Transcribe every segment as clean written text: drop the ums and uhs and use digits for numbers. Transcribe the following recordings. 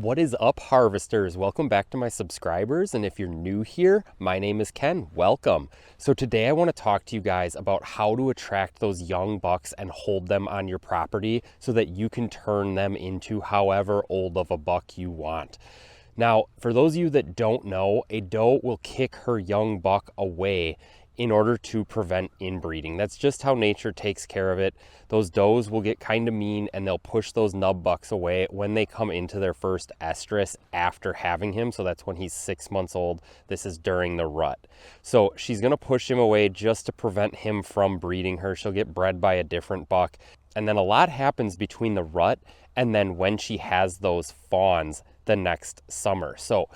What is up, harvesters? Welcome back to my subscribers, and if you're new here, my name is Ken. Welcome. So today I want to talk to you guys about how to attract those young bucks and hold them on your property so that you can turn them into however old of a buck you want. Now, for those of you that don't know, a doe will kick her young buck away in order to prevent inbreeding. That's just how nature takes care of it. Those does will get kind of mean and they'll push those nub bucks away when they come into their first estrus after having him. So that's when he's 6 months old. This is during the rut. So she's gonna push him away just to prevent him from breeding her. She'll get bred by a different buck. And then a lot happens between the rut and then when she has those fawns the next summer. So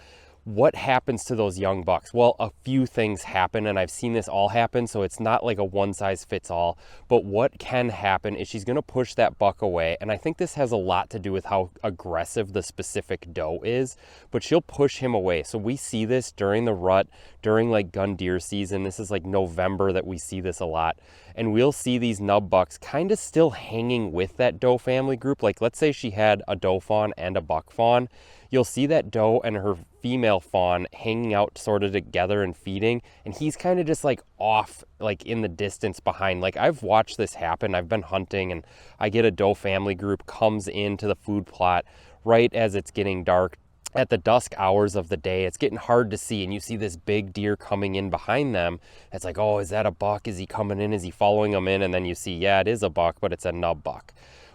what happens to those young bucks? Well, a few things happen, and I've seen this all happen, so it's not like a one size fits all. But what can happen is she's going to push that buck away, and I think this has a lot to do with how aggressive the specific doe is, but she'll push him away. So we see this during the rut, during like gun deer season. This is like November that we see this a lot, and we'll see these nub bucks kind of still hanging with that doe family group. Like let's say she had a doe fawn and a buck fawn. You'll see that doe and her female fawn hanging out sort of together and feeding, and he's kind of just like off, like in the distance behind. Like I've watched this happen. I've been hunting and I get a doe family group comes into the food plot right as it's getting dark at the dusk hours of the day. It's getting hard to see, and you see this big deer coming in behind them. It's like, oh, is that a buck? Is he coming in? Is he following them in? And then you see, yeah, it is a buck, but it's a nub buck.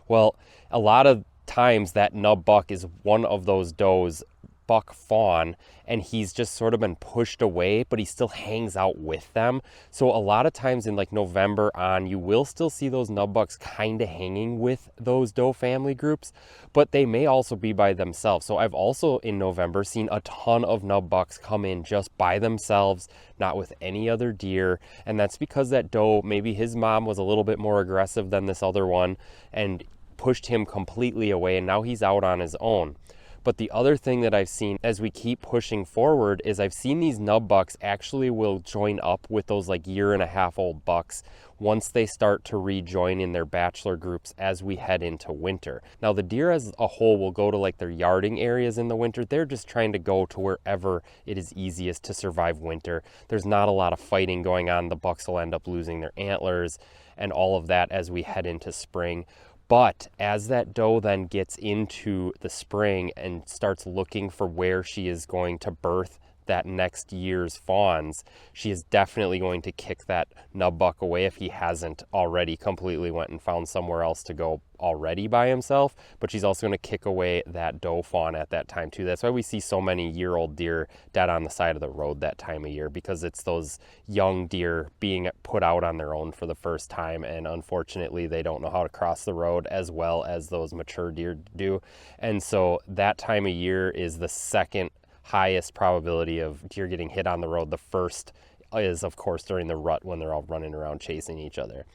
Well, a lot of times that nub buck is one of those does buck fawn, and he's just sort of been pushed away, but he still hangs out with them. So a lot of times in like November on, you will still see those nub bucks kind of hanging with those doe family groups, but they may also be by themselves. So I've also in November seen a ton of nub bucks come in just by themselves, not with any other deer. And that's because that doe, maybe his mom was a little bit more aggressive than this other one and pushed him completely away, and now he's out on his own. But the other thing that I've seen as we keep pushing forward is I've seen these nub bucks actually will join up with those like 1.5 year old bucks once they start to rejoin in their bachelor groups as we head into winter. Now the deer as a whole will go to like their yarding areas in the winter. They're just trying to go to wherever it is easiest to survive winter. There's not a lot of fighting going on. The bucks will end up losing their antlers and all of that as we head into spring. But as that doe then gets into the spring and starts looking for where she is going to birth that next year's fawns, she is definitely going to kick that nub buck away if he hasn't already completely went and found somewhere else to go already by himself. But she's also going to kick away that doe fawn at that time too. That's why we see so many year-old deer dead on the side of the road that time of year, because it's those young deer being put out on their own for the first time, and unfortunately they don't know how to cross the road as well as those mature deer do. And so that time of year is the second highest probability of deer getting hit on the road. The first is of course during the rut when they're all running around chasing each other.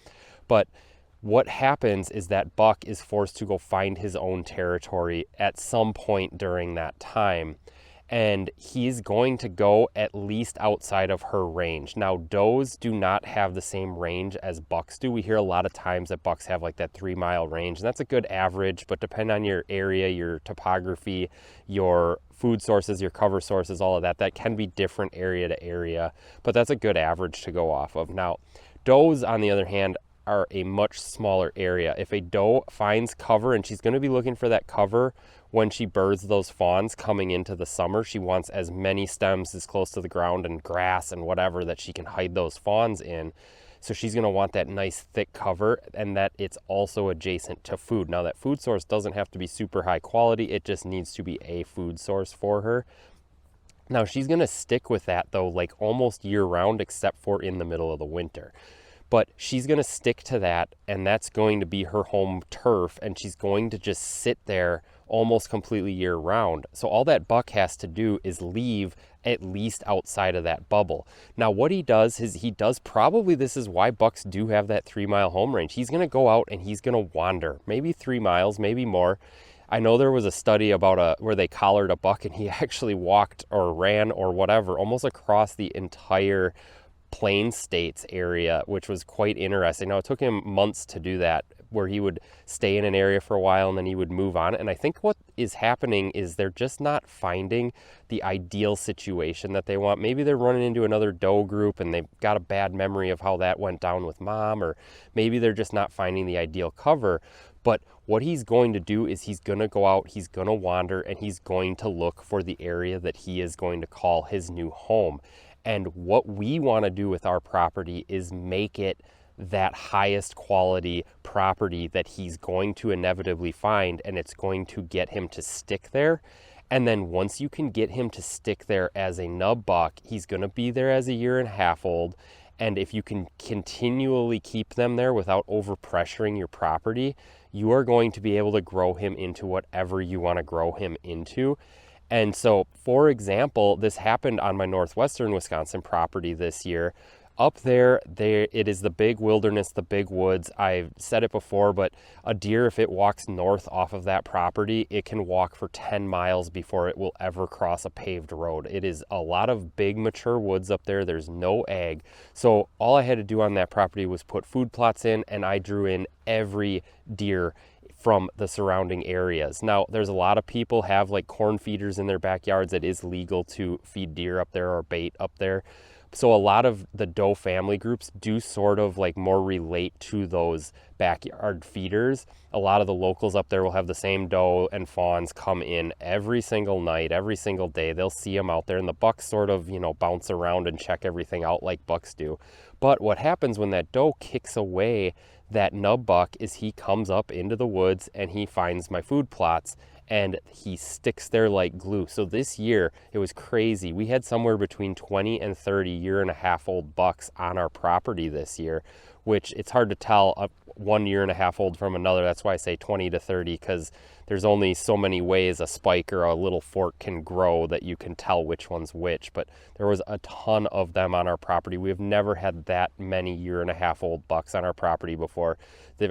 But what happens is that buck is forced to go find his own territory at some point during that time, and he's going to go at least outside of her range. Now, does do not have the same range as bucks do. We hear a lot of times that bucks have like that 3-mile range, and that's a good average, but depending on your area, your topography, your food sources, your cover sources, all of that, that can be different area to area, but that's a good average to go off of. Now, does, on the other hand, are a much smaller area. If a doe finds cover, and she's going to be looking for that cover when she births those fawns coming into the summer, she wants as many stems as close to the ground and grass and whatever that she can hide those fawns in. So she's going to want that nice thick cover, and that it's also adjacent to food. Now that food source doesn't have to be super high quality. It just needs to be a food source for her. Now she's going to stick with that though, like almost year round, except for in the middle of the winter. But she's going to stick to that, and that's going to be her home turf, and she's going to just sit there almost completely year round. So all that buck has to do is leave at least outside of that bubble. Now what he does is probably, this is why bucks do have that 3-mile home range. He's going to go out and he's going to wander, maybe 3 miles, maybe more. I know there was a study about where they collared a buck, and he actually walked or ran or whatever almost across the entire Plain States area, which was quite interesting. Now it took him months to do that, where he would stay in an area for a while and then he would move on. And I think what is happening is they're just not finding the ideal situation that they want. Maybe they're running into another doe group and they've got a bad memory of how that went down with mom, or maybe they're just not finding the ideal cover. But what he's going to do is he's going to go out, he's going to wander, and he's going to look for the area that he is going to call his new home. And what we want to do with our property is make it that highest quality property that he's going to inevitably find, and it's going to get him to stick there. And then once you can get him to stick there as a nub buck, he's going to be there as a 1.5 years old. And if you can continually keep them there without overpressuring your property, you are going to be able to grow him into whatever you want to grow him into. And so, for example, this happened on my northwestern Wisconsin property this year. Up there, it is the big wilderness, the big woods. I've said it before, but a deer, if it walks north off of that property, it can walk for 10 miles before it will ever cross a paved road. It is a lot of big, mature woods up there. There's no ag. So all I had to do on that property was put food plots in, and I drew in every deer from the surrounding areas. Now, there's a lot of people have like corn feeders in their backyards. It is legal to feed deer up there or bait up there. So a lot of the doe family groups do sort of like more relate to those backyard feeders. A lot of the locals up there will have the same doe and fawns come in every single night, every single day. They'll see them out there, and the bucks sort of, bounce around and check everything out like bucks do. But what happens when that doe kicks away that nub buck is he comes up into the woods and he finds my food plots, and he sticks there like glue. So this year, it was crazy. We had somewhere between 20 and 30 1.5 year old bucks on our property this year, which it's hard to tell one 1.5 year old from another. That's why I say 20 to 30, because there's only so many ways a spike or a little fork can grow that you can tell which one's which. But there was a ton of them on our property. We have never had that many 1.5 year old bucks on our property before.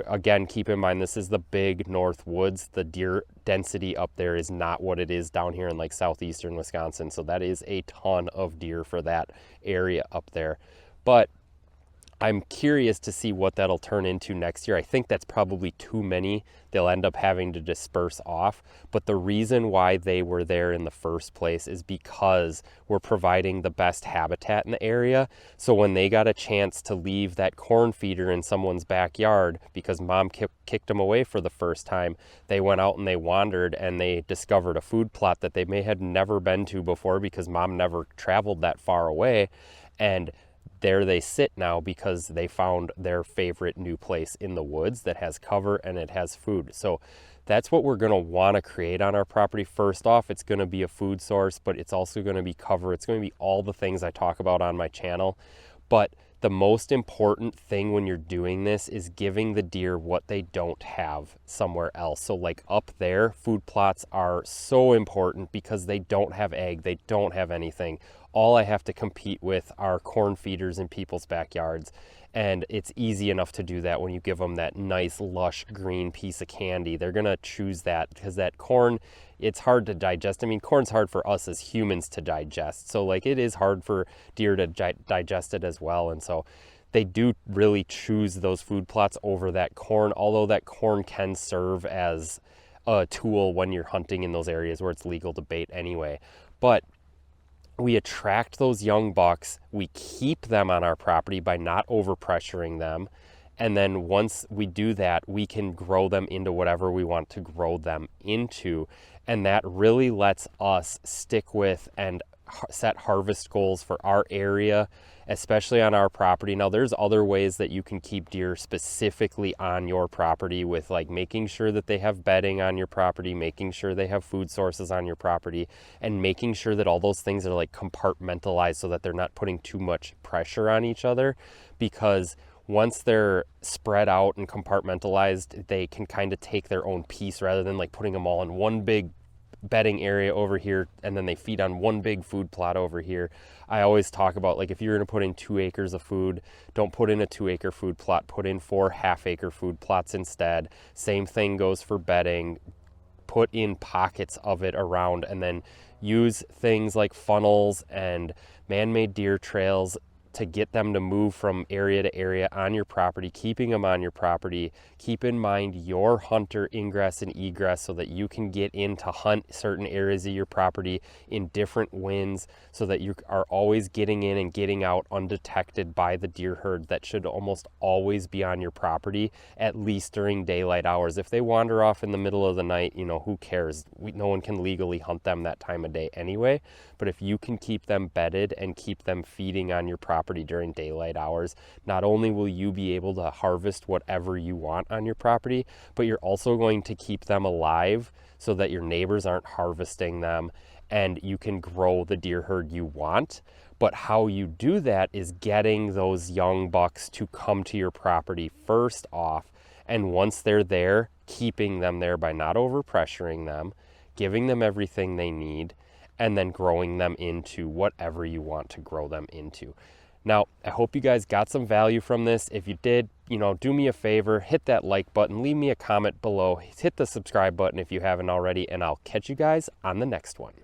Again, keep in mind, this is the big north woods. The deer density up there is not what it is down here in like southeastern Wisconsin. So that is a ton of deer for that area up there. But I'm curious to see what that'll turn into next year. I think that's probably too many. They'll end up having to disperse off. But the reason why they were there in the first place is because we're providing the best habitat in the area. So when they got a chance to leave that corn feeder in someone's backyard because mom kicked them away for the first time, they went out and they wandered and they discovered a food plot that they may have never been to before because mom never traveled that far away. And there they sit now because they found their favorite new place in the woods that has cover and it has food. So that's what we're going to want to create on our property. First off, it's going to be a food source, but it's also going to be cover. It's going to be all the things I talk about on my channel. But the most important thing when you're doing this is giving the deer what they don't have somewhere else. So like up there, food plots are so important because they don't have egg, they don't have anything. All I have to compete with are corn feeders in people's backyards. And it's easy enough to do that when you give them that nice, lush, green piece of candy. They're going to choose that because that corn, it's hard to digest. I mean, corn's hard for us as humans to digest. So like it is hard for deer to digest it as well. And so they do really choose those food plots over that corn, although that corn can serve as a tool when you're hunting in those areas where it's legal to bait anyway. But we attract those young bucks, we keep them on our property by not overpressuring them, and then once we do that, we can grow them into whatever we want to grow them into, and that really lets us stick with and set harvest goals for our area, especially on our property. Now, there's other ways that you can keep deer specifically on your property with like making sure that they have bedding on your property, making sure they have food sources on your property, and making sure that all those things are like compartmentalized so that they're not putting too much pressure on each other. Because once they're spread out and compartmentalized, they can kind of take their own piece rather than like putting them all in one big bedding area over here and then they feed on one big food plot over here. I always talk about like if you're going to put in 2 acres of food, don't put in a 2-acre food plot, put in 4 half-acre food plots instead. Same thing goes for bedding. Put in pockets of it around and then use things like funnels and man-made deer trails to get them to move from area to area on your property, keeping them on your property. Keep in mind your hunter ingress and egress so that you can get in to hunt certain areas of your property in different winds so that you are always getting in and getting out undetected by the deer herd that should almost always be on your property, at least during daylight hours. If they wander off in the middle of the night, you know, who cares? No one can legally hunt them that time of day anyway. But if you can keep them bedded and keep them feeding on your property during daylight hours, not only will you be able to harvest whatever you want on your property, but you're also going to keep them alive so that your neighbors aren't harvesting them, and you can grow the deer herd you want. But how you do that is getting those young bucks to come to your property first off, and once they're there, keeping them there by not overpressuring them, giving them everything they need, and then growing them into whatever you want to grow them into. Now, I hope you guys got some value from this. If you did, you know, do me a favor, hit that like button, leave me a comment below, hit the subscribe button if you haven't already, and I'll catch you guys on the next one.